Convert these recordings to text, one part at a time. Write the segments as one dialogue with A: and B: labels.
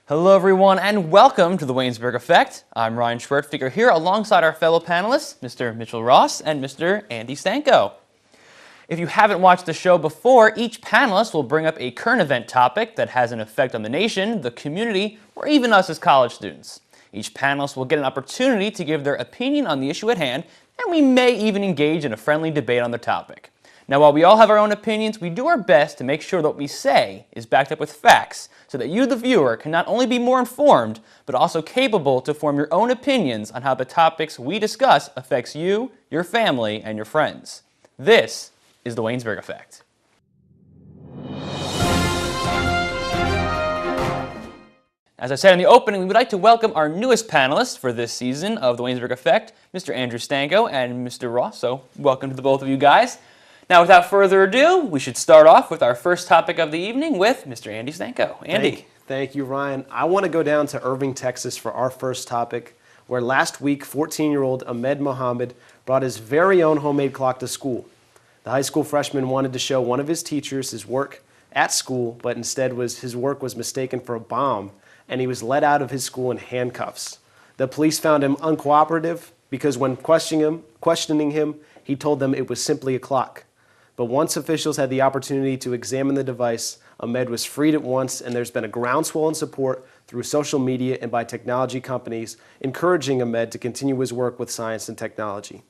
A: Hello everyone and welcome to the Waynesburg Effect. I'm Ryan Schwertfeger here alongside our fellow panelists, Mr. Mitchell Ross and Mr. Andy Stanko. If you haven't watched the show before, each panelist will bring up a current event topic that has an effect on the nation, the community, or even us as college students. Each panelist will get an opportunity to give their opinion on the issue at hand, and we may even engage in a friendly debate on the topic. Now, while we all have our own opinions, we do our best to make sure that what we say is backed up with facts so that you, the viewer, can not only be more informed, but also capable to form your own opinions on how the topics we discuss affects you, your family, and your friends. This is the Waynesburg Effect. As I said in the opening, we would like to welcome our newest panelists for this season of the Waynesburg Effect, Mr. Andrew Stanko and Mr. Ross. So welcome to the both of you guys. Now, without further ado, we should start off with our first topic of the evening with Mr. Andy Stanko. Andy.
B: Thank you, Ryan. I want to go down to Irving, Texas for our first topic, where last week 14-year-old Ahmed Mohammed brought his very own homemade clock to school. The high school freshman wanted to show one of his teachers his work at school, but instead his work was mistaken for a bomb, and he was let out of his school in handcuffs. The police found him uncooperative because when questioning him, he told them it was simply a clock. But once officials had the opportunity to examine the device, Ahmed was freed at once, and there's been a groundswell in support through social media and by technology companies encouraging Ahmed to continue his work with science and technology.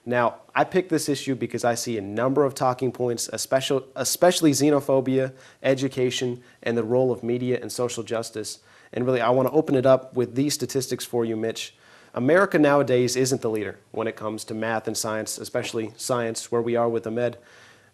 B: Now, I picked this issue because I see a number of talking points, especially xenophobia, education, and the role of media and social justice. And really, I want to open it up with these statistics for you, Mitch. America nowadays isn't the leader when it comes to math and science, especially science, where we are with Ahmed.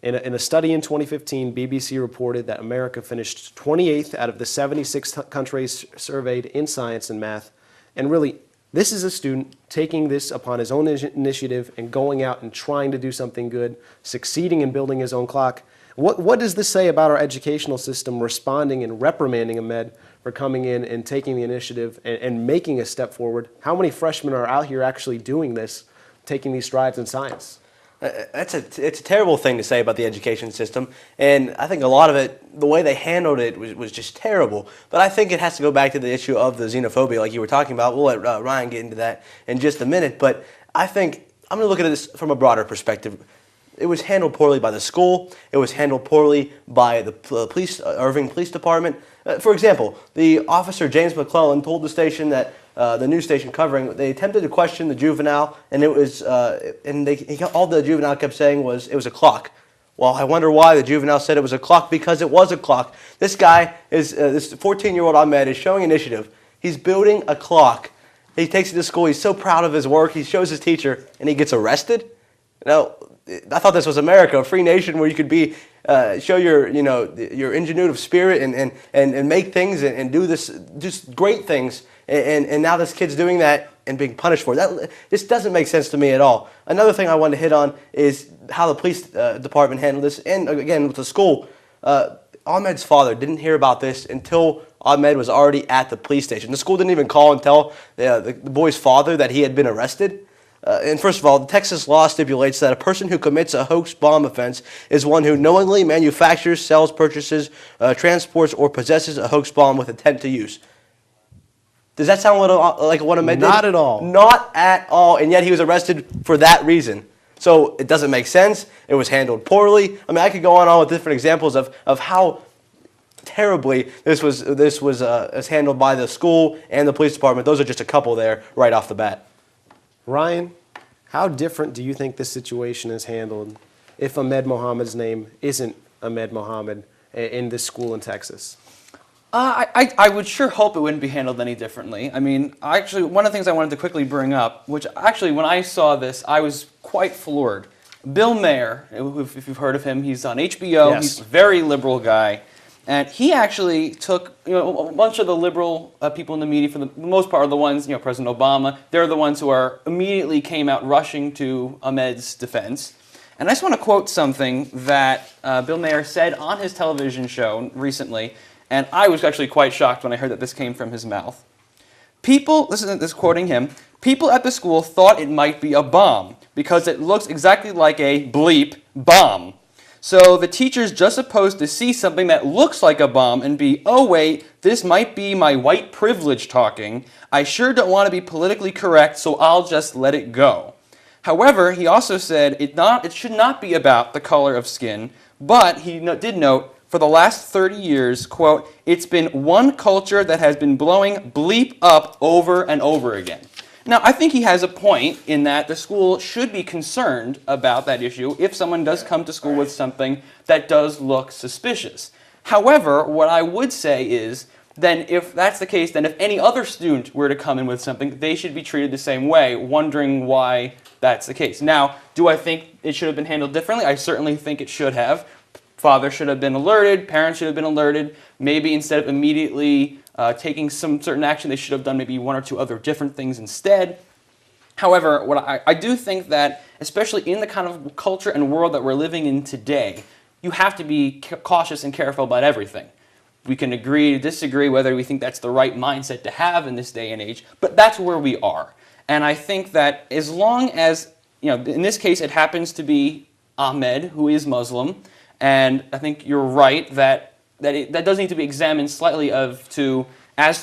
B: In a study in 2015, BBC reported that America finished 28th out of the 76 countries surveyed in science and math. And really, this is a student taking this upon his own initiative and going out and trying to do something good, succeeding in building his own clock. What does this say about our educational system responding and reprimanding Ahmed for coming in and taking the initiative and making a step forward? How many freshmen are out here actually doing this, taking these strides in science?
C: It's a terrible thing to say about the education system, and I think a lot of it, the way they handled it was just terrible. But I think it has to go back to the issue of the xenophobia like you were talking about. We'll let Ryan get into that in just a minute, but I think I'm going to look at this from a broader perspective. It was handled poorly by the school. It was handled poorly by the Irving Police Department. For example, the officer, James McClellan, told the station that the news station covering, they attempted to question the juvenile, and it was, all the juvenile kept saying was it was a clock. Well, I wonder why the juvenile said it was a clock, because it was a clock. This guy is, this 14-year-old Ahmed is showing initiative. He's building a clock. He takes it to school. He's so proud of his work. He shows his teacher, and he gets arrested. Now, I thought this was America, a free nation where you could be, show your ingenuitive spirit and make things and do this, just great things. And now this kid's doing that and being punished for it. This doesn't make sense to me at all. Another thing I wanted to hit on is how the police department handled this, and again with the school. Ahmed's father didn't hear about this until Ahmed was already at the police station. The school didn't even call and tell the boy's father that he had been arrested. And first of all, the Texas law stipulates that a person who commits a hoax bomb offense is one who knowingly manufactures, sells, purchases, transports, or possesses a hoax bomb with intent to use. Does that sound like what Ahmed did?
B: Not at all.
C: Not at all, and yet he was arrested for that reason. So it doesn't make sense. It was handled poorly. I mean, I could go on with different examples of how terribly this was handled by the school and the police department. Those are just a couple there right off the bat.
B: Ryan, how different do you think this situation is handled if Ahmed Mohammed's name isn't Ahmed Mohammed in this school in Texas?
A: I would sure hope it wouldn't be handled any differently. I mean, actually, one of the things I wanted to quickly bring up, which actually when I saw this, I was quite floored. Bill Maher, if you've heard of him, he's on HBO.
B: Yes.
A: He's a very liberal guy. And he actually took, a bunch of the liberal people in the media, for the most part, are the ones, President Obama, they're the ones who immediately came out rushing to Ahmed's defense. And I just want to quote something that Bill Maher said on his television show recently, and I was actually quite shocked when I heard that this came from his mouth. This is quoting him, people at the school thought it might be a bomb because it looks exactly like a bleep bomb. So the teacher's just supposed to see something that looks like a bomb and be, oh wait, this might be my white privilege talking. I sure don't want to be politically correct, so I'll just let it go. However, he also said it should not be about the color of skin, but he did note, for the last 30 years, quote, it's been one culture that has been blowing bleep up over and over again. Now, I think he has a point in that the school should be concerned about that issue if someone does come to school with something that does look suspicious. However, what I would say is, then if that's the case, then if any other student were to come in with something, they should be treated the same way, wondering why that's the case. Now, do I think it should have been handled differently? I certainly think it should have. Father should have been alerted, parents should have been alerted. Maybe instead of immediately taking some certain action, they should have done maybe one or two other different things instead. However, what I do think that, especially in the kind of culture and world that we're living in today, you have to be cautious and careful about everything. We can agree to disagree whether we think that's the right mindset to have in this day and age, but that's where we are. And I think that as long as, in this case it happens to be Ahmed, who is Muslim, and I think you're right that does need to be examined slightly as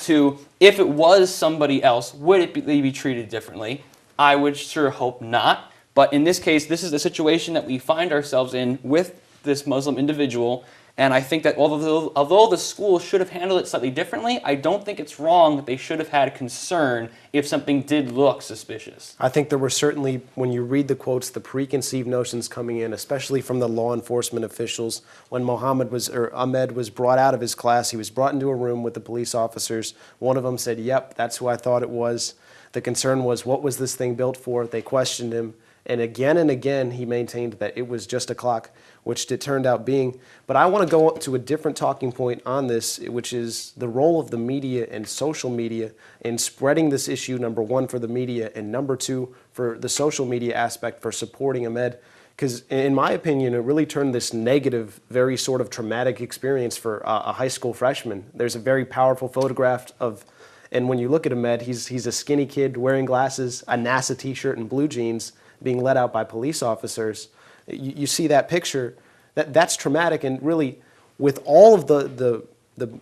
A: to if it was somebody else, would it be treated differently? I would sure hope not. But in this case, this is the situation that we find ourselves in with this Muslim individual. And I think that although the school should have handled it slightly differently, I don't think it's wrong that they should have had concern if something did look suspicious.
B: I think there were certainly, when you read the quotes, the preconceived notions coming in, especially from the law enforcement officials. When Ahmed was brought out of his class, he was brought into a room with the police officers. One of them said, yep, that's who I thought it was. The concern was, what was this thing built for? They questioned him. And again, he maintained that it was just a clock, which it turned out being. But I want to go to a different talking point on this, which is the role of the media and social media in spreading this issue, number one, for the media, and number two, for the social media aspect for supporting Ahmed. Because in my opinion, it really turned this negative, very sort of traumatic experience for a high school freshman. There's a very powerful photograph of, and when you look at Ahmed, he's a skinny kid wearing glasses, a NASA t-shirt and blue jeans, being let out by police officers. You see that picture, that's traumatic, and really with all of the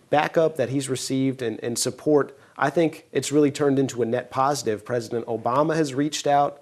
B: backup that he's received and support, I think it's really turned into a net positive. President Obama has reached out,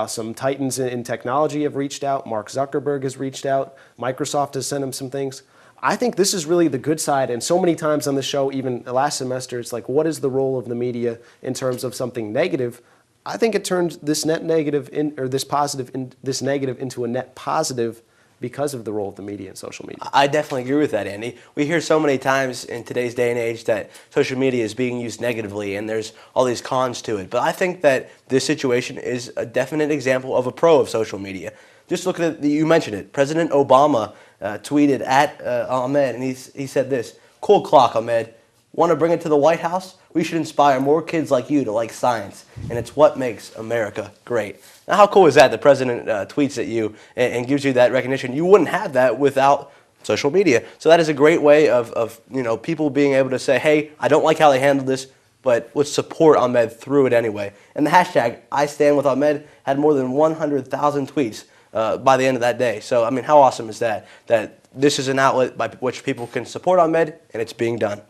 B: some titans in technology have reached out, Mark Zuckerberg has reached out, Microsoft has sent him some things. I think this is really the good side, and so many times on the show, even last semester, it's like, what is the role of the media in terms of something negative? I think it turned this net negative this negative into a net positive because of the role of the media and social media.
C: I definitely agree with that, Andy. We hear so many times in today's day and age that social media is being used negatively and there's all these cons to it. But I think that this situation is a definite example of a pro of social media. Just look at it, you mentioned it. President Obama tweeted at Ahmed, and he said this, "Cool clock, Ahmed. Want to bring it to the White House? We should inspire more kids like you to like science, and it's what makes America great." Now, how cool is that? The president tweets at you and gives you that recognition. You wouldn't have that without social media. So that is a great way of people being able to say, hey, I don't like how they handled this, but let's support Ahmed through it anyway. And the hashtag #IStandWithAhmed had more than 100,000 tweets by the end of that day. So, I mean, how awesome is that? That this is an outlet by which people can support Ahmed, and it's being done.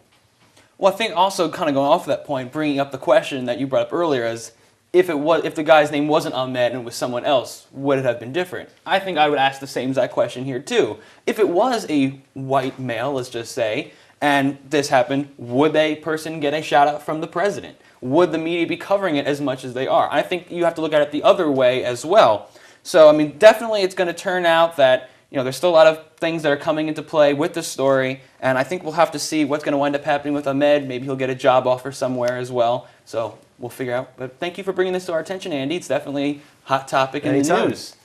A: Well, I think also kind of going off of that point, bringing up the question that you brought up earlier as if the guy's name wasn't Ahmed and it was someone else, would it have been different? I think I would ask the same exact question here too. If it was a white male, let's just say, and this happened, would a person get a shout out from the president? Would the media be covering it as much as they are? I think you have to look at it the other way as well. So, I mean, definitely it's going to turn out that there's still a lot of things that are coming into play with the story, and I think we'll have to see what's going to wind up happening with Ahmed. Maybe he'll get a job offer somewhere as well, so we'll figure out. But thank you for bringing this to our attention, Andy. It's definitely a hot topic in the news.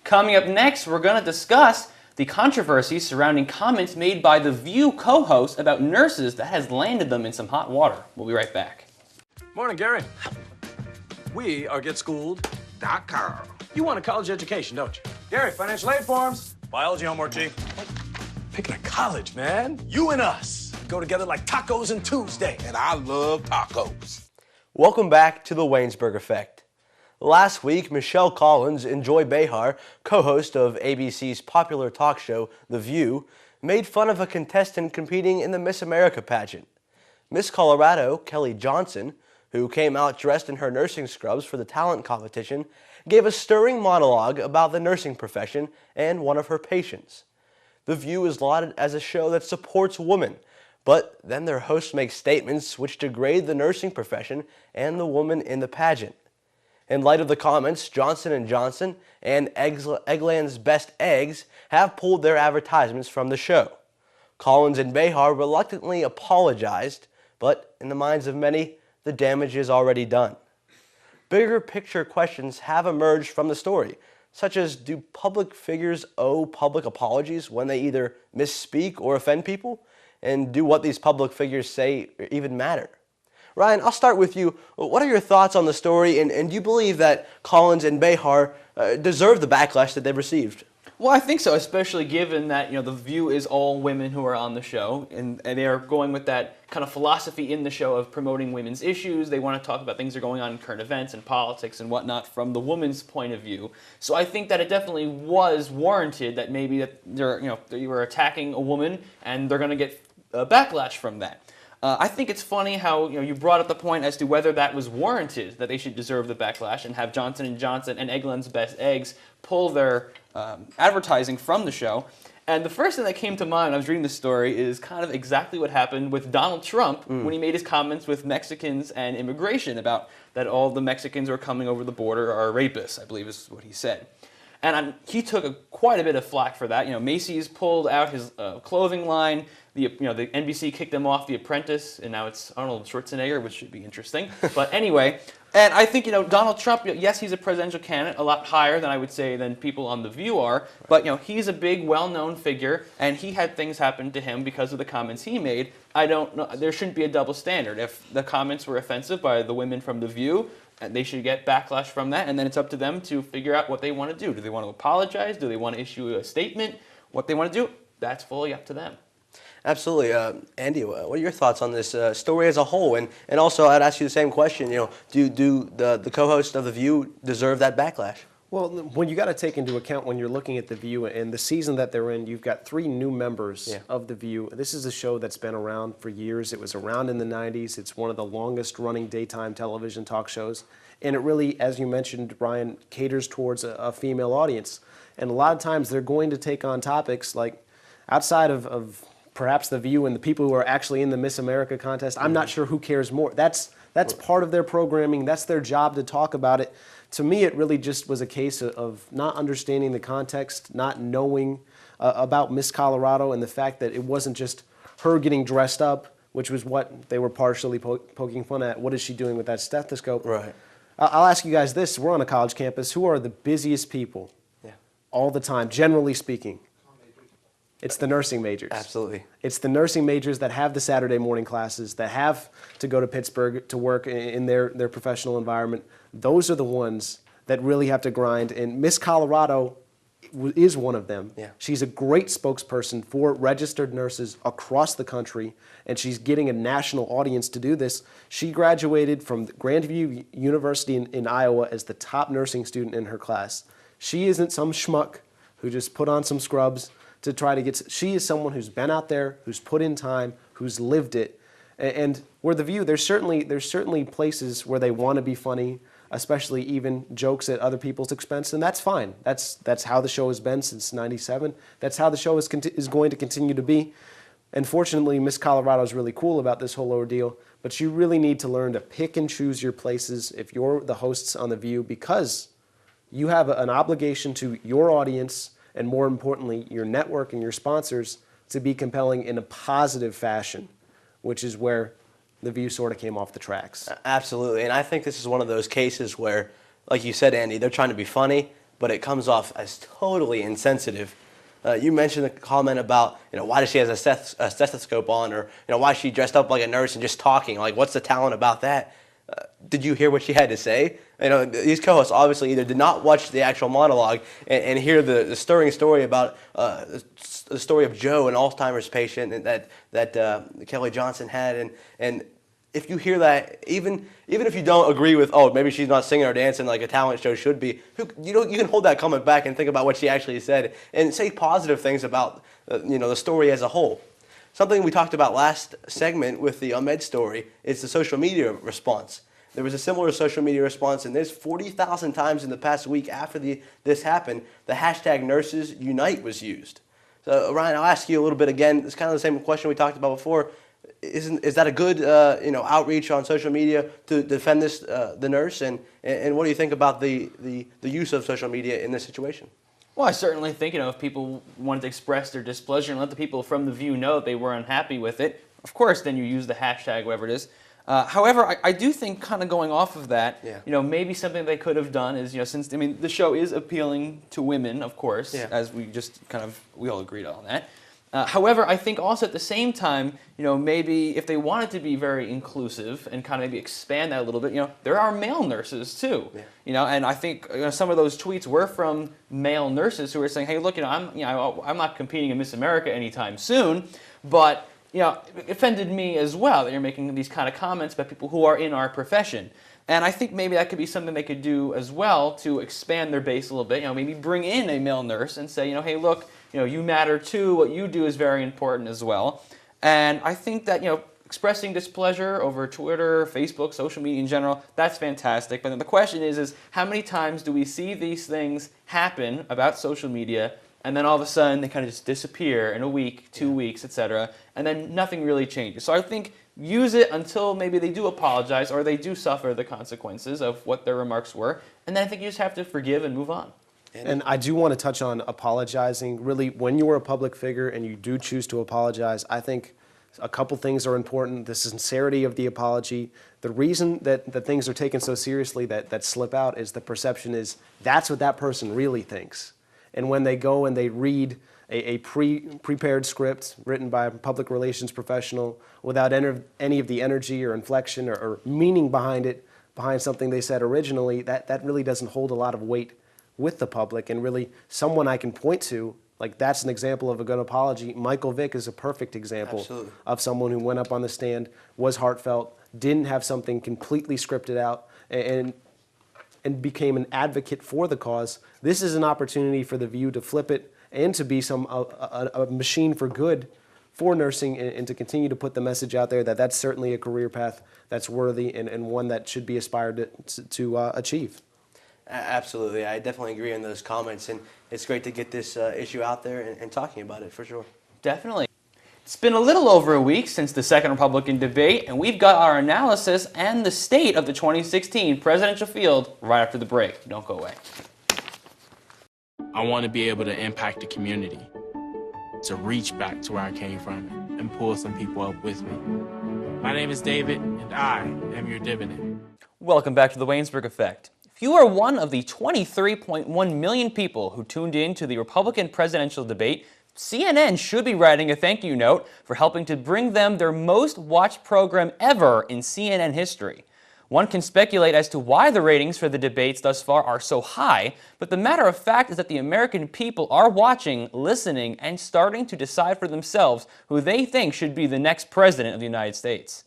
A: Coming up next, we're going to discuss the controversy surrounding comments made by The View co-host about nurses that has landed them in some hot water. We'll be right back.
D: Morning, Gary. We are GetSchooled.com. You want a college education, don't you? Gary, financial aid forms. Biology homework, G. Picking a college, man. You and us go together like tacos and Tuesday.
E: And I love tacos.
C: Welcome back to the Waynesburg Effect. Last week, Michelle Collins and Joy Behar, co-host of ABC's popular talk show, The View, made fun of a contestant competing in the Miss America pageant. Miss Colorado, Kelly Johnson, who came out dressed in her nursing scrubs for the talent competition, gave a stirring monologue about the nursing profession and one of her patients. The View is lauded as a show that supports women, but then their host makes statements which degrade the nursing profession and the woman in the pageant. In light of the comments, Johnson & Johnson and Eggland's Best Eggs have pulled their advertisements from the show. Collins and Behar reluctantly apologized, but in the minds of many, the damage is already done. Bigger picture questions have emerged from the story, such as, do public figures owe public apologies when they either misspeak or offend people? And do what these public figures say even matter? Ryan, I'll start with you. What are your thoughts on the story, and do you believe that Collins and Behar deserve the backlash that they've received?
A: Well, I think so, especially given that The View is all women who are on the show, and they are going with that kind of philosophy in the show of promoting women's issues. They want to talk about things that are going on in current events and politics and whatnot from the woman's point of view. So I think that it definitely was warranted that maybe that you were attacking a woman and they're going to get a backlash from that. I think it's funny how you brought up the point as to whether that was warranted, that they should deserve the backlash, and have Johnson & Johnson and Eggland's Best Eggs pull their advertising from the show. And the first thing that came to mind when I was reading the story is kind of exactly what happened with Donald Trump when he made his comments with Mexicans and immigration about that all the Mexicans who are coming over the border are rapists, I believe is what he said. And he took quite a bit of flack for that. Macy's pulled out his clothing line. The NBC kicked him off The Apprentice, and now it's Arnold Schwarzenegger, which should be interesting. But anyway, and I think Donald Trump. Yes, he's a presidential candidate, a lot higher than I would say than people on The View are. But he's a big, well-known figure, and he had things happen to him because of the comments he made. I don't know. There shouldn't be a double standard. If the comments were offensive by the women from The View, they should get backlash from that, and then it's up to them to figure out what they want to do. Do they want to apologize? Do they want to issue a statement? What they want to do, that's fully up to them.
C: Absolutely. Andy, what are your thoughts on this story as a whole? And also, I'd ask you the same question. Do the co-hosts of The View deserve that backlash?
B: Well, when you got to take into account when you're looking at The View and the season that they're in, you've got 3 new members of The View. This is a show that's been around for years. It was around in the 90s. It's one of the longest running daytime television talk shows. And it really, as you mentioned, Brian, caters towards a female audience. And a lot of times they're going to take on topics like outside of perhaps The View and the people who are actually in the Miss America contest. I'm not sure who cares more. That's part of their programming. That's their job to talk about it. To me, it really just was a case of not understanding the context, not knowing about Miss Colorado and the fact that it wasn't just her getting dressed up, which was what they were partially poking fun at. What is she doing with that stethoscope?
C: Right.
B: I'll ask you guys this. We're on a college campus. Who are the busiest people all the time, generally speaking? It's the nursing majors.
C: Absolutely.
B: It's the nursing majors that have the Saturday morning classes, that have to go to Pittsburgh to work in their professional environment. Those are the ones that really have to grind. And Miss Colorado is one of them.
C: Yeah.
B: She's a great spokesperson for registered nurses across the country, and she's getting a national audience to do this. She graduated from Grandview University in Iowa as the top nursing student in her class. She isn't some schmuck who just put on some scrubs to try to get. She is someone who's been out there, who's put in time, who's lived it. And where The View, there's certainly places where they want to be funny, especially even jokes at other people's expense, and that's fine. That's how the show has been since '97. That's how the show is going to continue to be. And fortunately, Miss Colorado is really cool about this whole ordeal, but you really need to learn to pick and choose your places if you're the hosts on The View, because you have an obligation to your audience and, more importantly, your network and your sponsors to be compelling in a positive fashion, which is where The View sort of came off the tracks.
C: Absolutely, and I think this is one of those cases where, like you said, Andy, they're trying to be funny, but it comes off as totally insensitive. You mentioned the comment about, why does she have a stethoscope on, or, why is she dressed up like a nurse and just talking? Like, what's the talent about that? Did you hear what she had to say? These co-hosts obviously either did not watch the actual monologue and hear the stirring story about the story of Joe, an Alzheimer's patient that Kelly Johnson had, and if you hear that, even if you don't agree with, oh, maybe she's not singing or dancing like a talent show should be, you can hold that comment back and think about what she actually said and say positive things about the story as a whole. Something we talked about last segment with the Ahmed story is the social media response. There was a similar social media response, and there's 40,000 times in the past week after this happened, the hashtag Nurses Unite was used. So Ryan, I'll ask you a little bit again. It's kind of the same question we talked about before. Is that a good outreach on social media to defend the nurse? And what do you think about the use of social media in this situation?
A: Well, I certainly think, if people wanted to express their displeasure and let the people from The View know that they were unhappy with it, of course, then you use the hashtag, whatever it is. However, I do think, kind of going off of that, maybe something they could have done is, since, the show is appealing to women, of course, as we all agreed on that. However, I think also at the same time, maybe if they wanted to be very inclusive and kind of maybe expand that a little bit, there are male nurses too, and I think some of those tweets were from male nurses who were saying, hey, look, I'm not competing in Miss America anytime soon, but it offended me as well that you're making these kind of comments about people who are in our profession. And I think maybe that could be something they could do as well to expand their base a little bit. Maybe bring in a male nurse and say, hey, look, you matter too. What you do is very important as well. And I think that, expressing displeasure over Twitter, Facebook, social media in general, that's fantastic. But then the question is how many times do we see these things happen about social media, and then all of a sudden they kind of just disappear in a week, 2 weeks, etc., and then nothing really changes. So I think use it until maybe they do apologize or they do suffer the consequences of what their remarks were, and then I think you just have to forgive and move on.
B: And I do want to touch on apologizing. Really, when you're a public figure and you do choose to apologize, I think a couple things are important. The sincerity of the apology. The reason that things are taken so seriously that slip out is the perception is that's what that person really thinks. And when they go and they read a prepared script written by a public relations professional without any of the energy or inflection or meaning behind it, behind something they said originally, that really doesn't hold a lot of weight with the public. And really someone I can point to, like that's an example of a good apology. Michael Vick is a perfect example
C: Absolutely.
B: Of someone who went up on the stand, was heartfelt, didn't have something completely scripted out, and became an advocate for the cause. This is an opportunity for The View to flip it and to be a machine for good for nursing, and to continue to put the message out there that that's certainly a career path that's worthy and one that should be aspired to achieve.
C: Absolutely. I definitely agree on those comments, and it's great to get this issue out there and talking about it for sure.
A: Definitely. It's been a little over a week since the second Republican debate, and we've got our analysis and the state of the 2016 presidential field right after the break. Don't go away.
E: I want to be able to impact the community, to reach back to where I came from and pull some people up with me. My name is David, and I am your dividend.
A: Welcome back to the Waynesburg Effect. If you are one of the 23.1 million people who tuned in to the Republican presidential debate, CNN should be writing a thank you note for helping to bring them their most watched program ever in CNN history. One can speculate as to why the ratings for the debates thus far are so high, but the matter of fact is that the American people are watching, listening, and starting to decide for themselves who they think should be the next president of the United States.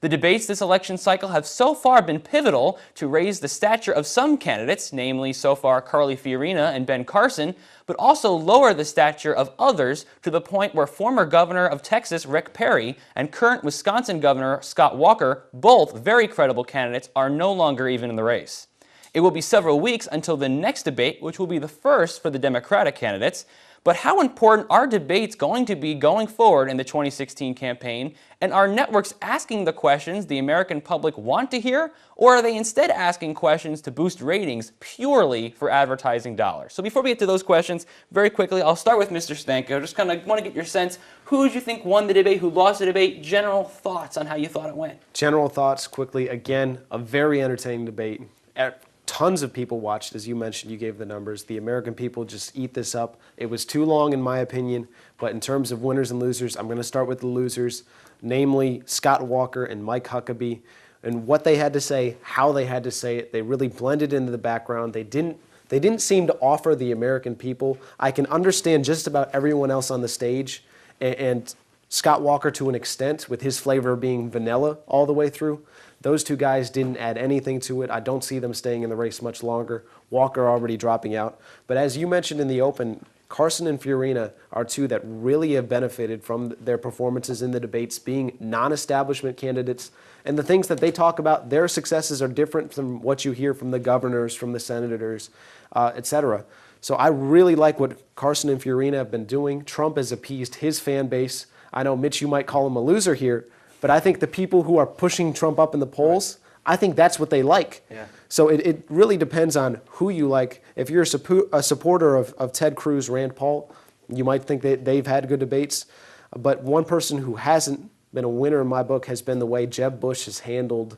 A: The debates this election cycle have so far been pivotal to raise the stature of some candidates, namely so far Carly Fiorina and Ben Carson, but also lower the stature of others to the point where former governor of Texas Rick Perry and current Wisconsin governor Scott Walker, both very credible candidates, are no longer even in the race. It will be several weeks until the next debate, which will be the first for the Democratic candidates. But how important are debates going to be going forward in the 2016 campaign? And are networks asking the questions the American public want to hear? Or are they instead asking questions to boost ratings purely for advertising dollars? So before we get to those questions, very quickly, I'll start with Mr. Stanko. Just kind of want to get your sense. Who did you think won the debate? Who lost the debate? General thoughts on how you thought it went.
B: General thoughts quickly. Again, a very entertaining debate. Tons of people watched, as you mentioned, you gave the numbers. The American people just eat this up. It was too long, in my opinion, but in terms of winners and losers, I'm going to start with the losers, namely Scott Walker and Mike Huckabee, and what they had to say, how they had to say it. They really blended into the background. They didn't seem to offer the American people. I can understand just about everyone else on the stage, and Scott Walker to an extent, with his flavor being vanilla all the way through. Those two guys didn't add anything to it. I don't see them staying in the race much longer. Walker already dropping out. But as you mentioned in the open, Carson and Fiorina are two that really have benefited from their performances in the debates, being non-establishment candidates. And the things that they talk about, their successes are different from what you hear from the governors, from the senators, etc. So I really like what Carson and Fiorina have been doing. Trump has appeased his fan base. I know, Mitch, you might call him a loser here, but I think the people who are pushing Trump up in the polls, I think that's what they like.
C: Yeah.
B: So it really depends on who you like. If you're a supporter of Ted Cruz, Rand Paul, you might think that they've had good debates. But one person who hasn't been a winner in my book has been the way Jeb Bush has handled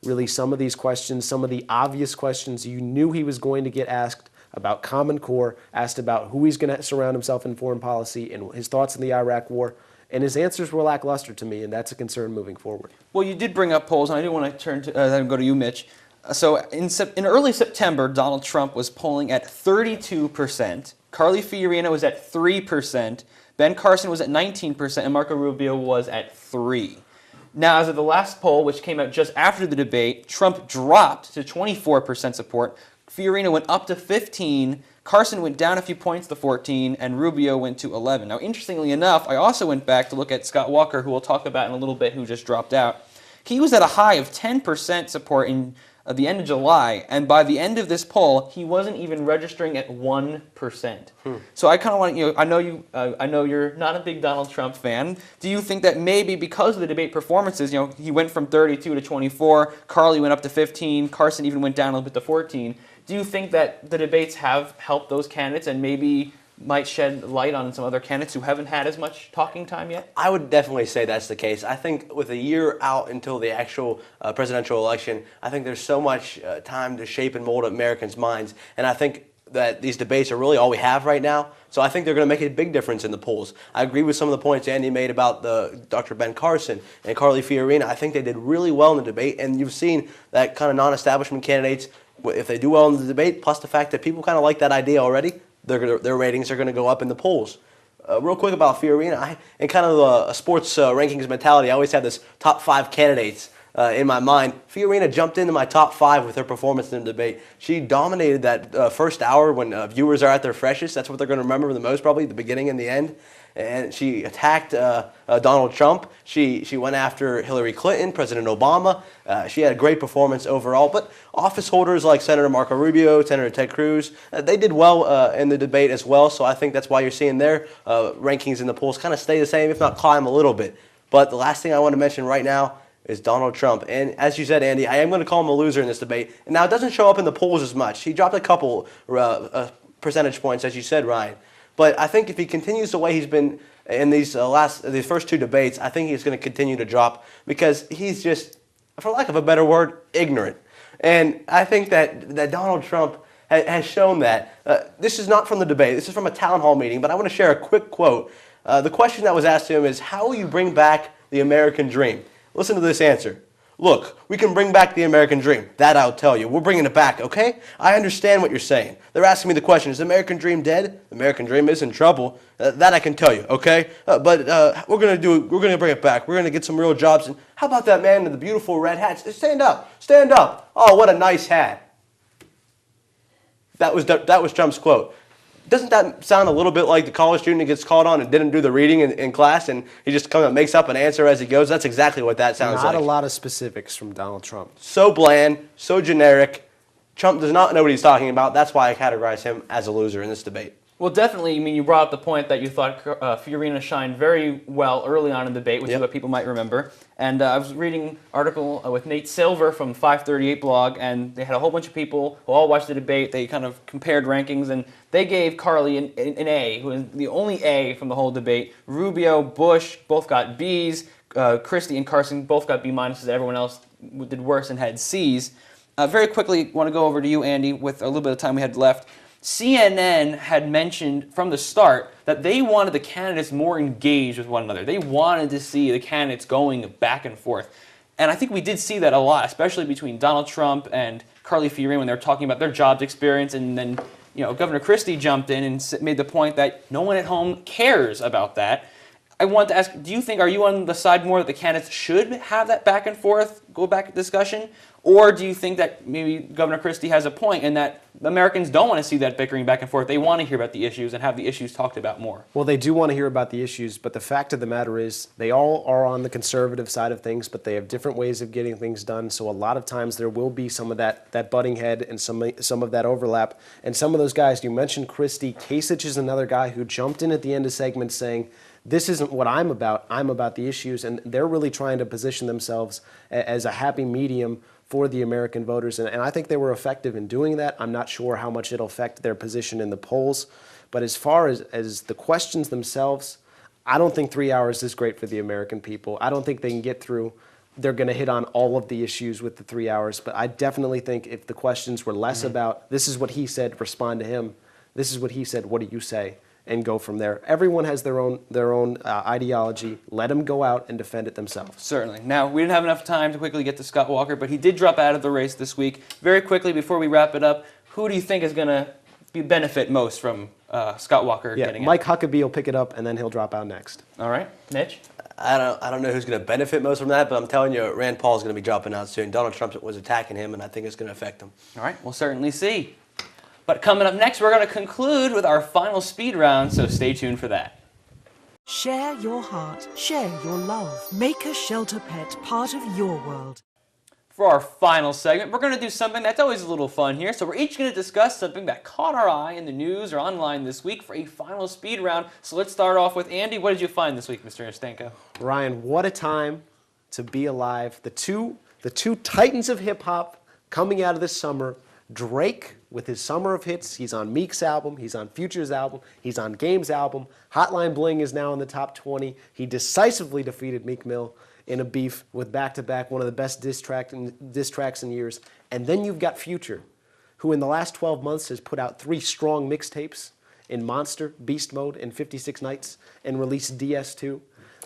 B: really some of these questions, some of the obvious questions you knew he was going to get asked about Common Core, asked about who he's going to surround himself in foreign policy and his thoughts on the Iraq War. And his answers were lackluster to me, and that's a concern moving forward.
A: Well, you did bring up polls, and I do want to turn to then go to you, Mitch. So in early September, Donald Trump was polling at 32%. Carly Fiorina was at 3%. Ben Carson was at 19%, and Marco Rubio was at 3%. Now, as of the last poll, which came out just after the debate, Trump dropped to 24% support. Fiorina went up to 15%. Carson went down a few points to 14%, and Rubio went to 11%. Now, interestingly enough, I also went back to look at Scott Walker, who we'll talk about in a little bit, who just dropped out. He was at a high of 10% support in the end of July, and by the end of this poll, he wasn't even registering at 1%. So I kind of want to, I know you're not a big Donald Trump fan. Do you think that maybe because of the debate performances, he went from 32 to 24, Carly went up to 15, Carson even went down a little bit to 14. Do you think that the debates have helped those candidates and maybe might shed light on some other candidates who haven't had as much talking time yet?
C: I would definitely say that's the case. I think with a year out until the actual presidential election, I think there's so much time to shape and mold Americans' minds. And I think that these debates are really all we have right now. So I think they're going to make a big difference in the polls. I agree with some of the points Andy made about Dr. Ben Carson and Carly Fiorina. I think they did really well in the debate. And you've seen that kind of non-establishment candidates, if they do well in the debate, plus the fact that people kind of like that idea already, their ratings are going to go up in the polls. Real quick about Fiorina, in kind of a sports rankings mentality, I always have this top 5 candidates in my mind. Fiorina jumped into my top 5 with her performance in the debate. She dominated that first hour when viewers are at their freshest. That's what they're going to remember the most, probably, the beginning and the end. And she attacked Donald Trump. She went after Hillary Clinton, President Obama. She had a great performance overall. But office holders like Senator Marco Rubio, Senator Ted Cruz, they did well in the debate as well. So I think that's why you're seeing their rankings in the polls kind of stay the same, if not climb a little bit. But the last thing I want to mention right now is Donald Trump. And as you said, Andy, I am going to call him a loser in this debate. And now it doesn't show up in the polls as much. He dropped a couple percentage points, as you said, Ryan. But I think if he continues the way he's been in these first 2 debates, I think he's going to continue to drop because he's just, for lack of a better word, ignorant. And I think that Donald Trump has shown that. This is not from the debate. This is from a town hall meeting, but I want to share a quick quote. The question that was asked to him is, how will you bring back the American dream? Listen to this answer. Look, we can bring back the American dream. That I'll tell you. We're bringing it back, okay? I understand what you're saying. They're asking me the question, is the American dream dead? The American dream is in trouble. That I can tell you, okay? But we're going to bring it back. We're going to get some real jobs. And how about that man in the beautiful red hat? Stand up. Stand up. Oh, what a nice hat. That was Trump's quote. Doesn't that sound a little bit like the college student who gets called on and didn't do the reading in class and he just kind of makes up an answer as he goes? That's exactly what that sounds like.
B: Not a lot of specifics from Donald Trump.
C: So bland, so generic. Trump does not know what he's talking about. That's why I categorize him as a loser in this debate.
A: Well, definitely. I mean, you brought up the point that you thought Fiorina shined very well early on in the debate, which is what people might remember. And I was reading an article with Nate Silver from 538 blog, and they had a whole bunch of people who all watched the debate. They kind of compared rankings, and they gave Carly an A, who was the only A from the whole debate. Rubio, Bush, both got Bs. Christie and Carson both got B minuses. Everyone else did worse and had Cs. Very quickly, want to go over to you, Andy, with a little bit of time we had left. CNN had mentioned from the start that they wanted the candidates more engaged with one another. They wanted to see the candidates going back and forth. And I think we did see that a lot, especially between Donald Trump and Carly Fiorina when they were talking about their jobs experience. And then, Governor Christie jumped in and made the point that no one at home cares about that. I want to ask, do you think, are you on the side more that the candidates should have that back and forth, go back discussion? Or do you think that maybe Governor Christie has a point and that Americans don't want to see that bickering back and forth? They want to hear about the issues and have the issues talked about more.
B: Well, they do want to hear about the issues, but the fact of the matter is they all are on the conservative side of things, but they have different ways of getting things done. So a lot of times there will be some of that butting head and some of that overlap. And some of those guys, you mentioned Christie. Kasich is another guy who jumped in at the end of segments saying, this isn't what I'm about the issues. And they're really trying to position themselves as a happy medium for the American voters. And I think they were effective in doing that. I'm not sure how much it'll affect their position in the polls. But as far as the questions themselves, I don't think 3 hours is great for the American people. I don't think they can get through. They're going to hit on all of the issues with the 3 hours. But I definitely think if the questions were less about, this is what he said, respond to him. This is what he said, what do you say? And go from there. Everyone has their own ideology. Let them go out and defend it themselves.
A: Certainly. Now, we didn't have enough time to quickly get to Scott Walker, but he did drop out of the race this week. Very quickly, before we wrap it up, who do you think is going to benefit most from Scott Walker getting it?
B: Mike Huckabee will pick it up, and then he'll drop out next.
A: All right. Mitch?
C: I don't know who's going to benefit most from that, but I'm telling you, Rand Paul is going to be dropping out soon. Donald Trump was attacking him, and I think it's going to affect him.
A: All right. We'll certainly see. But coming up next, we're going to conclude with our final speed round, so stay tuned for that.
F: Share your heart, share your love. Make a shelter pet part of your world.
A: For our final segment, we're going to do something that's always a little fun here. So we're each going to discuss something that caught our eye in the news or online this week for a final speed round. So let's start off with Andy. What did you find this week, Mr. Stanko?
B: Ryan, what a time to be alive. The two titans of hip-hop coming out of this summer. Drake with his summer of hits. He's on Meek's album. He's on Future's album. He's on Game's album. Hotline Bling is now in the top 20. He decisively defeated Meek Mill in a beef with back-to-back, one of the best diss tracks in years. And then you've got Future, who in the last 12 months has put out 3 strong mixtapes in Monster, Beast Mode, and 56 Nights, and released DS2.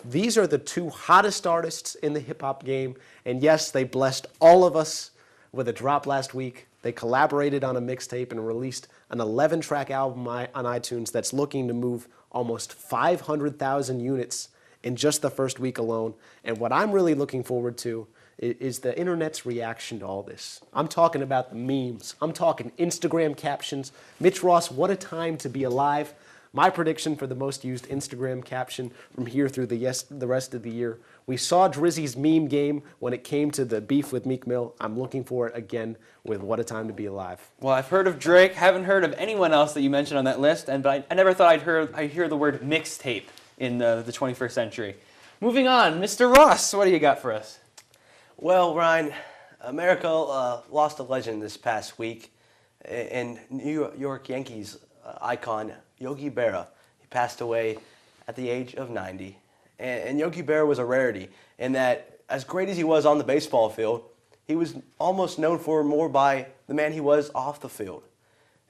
B: These are the 2 hottest artists in the hip-hop game. And yes, they blessed all of us with a drop last week. They collaborated on a mixtape and released an 11-track album on iTunes that's looking to move almost 500,000 units in just the first week alone. And what I'm really looking forward to is the internet's reaction to all this. I'm talking about the memes. I'm talking Instagram captions. Mitch Ross, what a time to be alive. My prediction for the most used Instagram caption from here through the rest of the year. We saw Drizzy's meme game when it came to the beef with Meek Mill. I'm looking for it again with What a Time to Be Alive.
A: Well, I've heard of Drake. Haven't heard of anyone else that you mentioned on that list. But I never thought I'd hear the word mixtape in the 21st century. Moving on, Mr. Ross, what do you got for us?
C: Well, Ryan, America lost a legend this past week, and New York Yankees icon Yogi Berra. He passed away at the age of 90. And Yogi Berra was a rarity in that, as great as he was on the baseball field, he was almost known for more by the man he was off the field.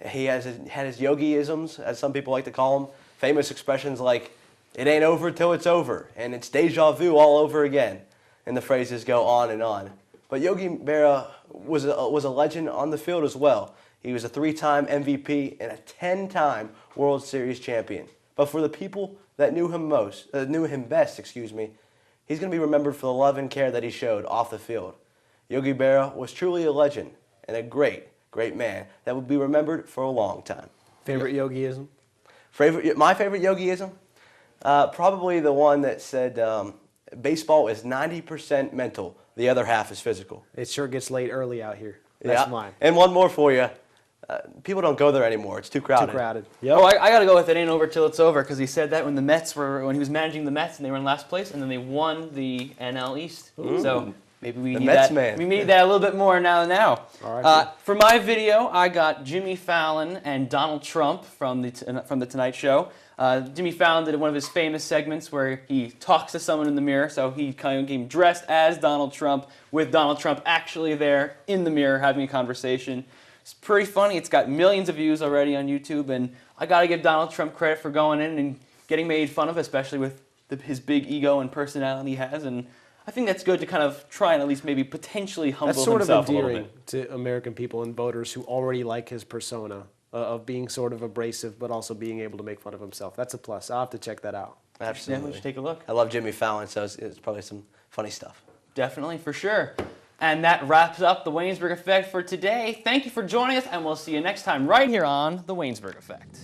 C: He had his yogi-isms, as some people like to call them, famous expressions like, "It ain't over till it's over," and "it's deja vu all over again," and the phrases go on and on. But Yogi Berra was a legend on the field as well. He was a 3-time MVP and a 10-time World Series champion. But for the people that knew him best, he's going to be remembered for the love and care that he showed off the field. Yogi Berra was truly a legend and a great, great man that will be remembered for a long time.
B: Favorite Yogiism?
C: My favorite Yogiism? Probably the one that said, baseball is 90% mental, the other half is physical.
B: It sure gets late early out here. That's mine.
C: And one more for you. People don't go there anymore. It's too crowded.
B: Too crowded. Yep.
A: Oh, I got to go with "It ain't over till it's over" because he said that when he was managing the Mets and they were in last place, and then they won the NL East. Ooh. So maybe we need that. We need that a little bit more now.
B: All right.
A: For my video, I got Jimmy Fallon and Donald Trump from the Tonight Show. Jimmy Fallon did one of his famous segments where he talks to someone in the mirror, so he kind of came dressed as Donald Trump with Donald Trump actually there in the mirror having a conversation. It's pretty funny. It's got millions of views already on YouTube, and I got to give Donald Trump credit for going in and getting made fun of, especially with his big ego and personality he has, and I think that's good to kind of try and at least maybe potentially humble himself a little bit.
B: That's sort of endearing to American people and voters who already like his persona of being sort of abrasive, but also being able to make fun of himself. That's a plus. I'll have to check that out.
C: Absolutely.
A: We should take a look.
C: I love Jimmy Fallon, so it's probably some funny stuff.
A: Definitely, for sure. And that wraps up the Waynesburg Effect for today. Thank you for joining us, and we'll see you next time right here on the Waynesburg Effect.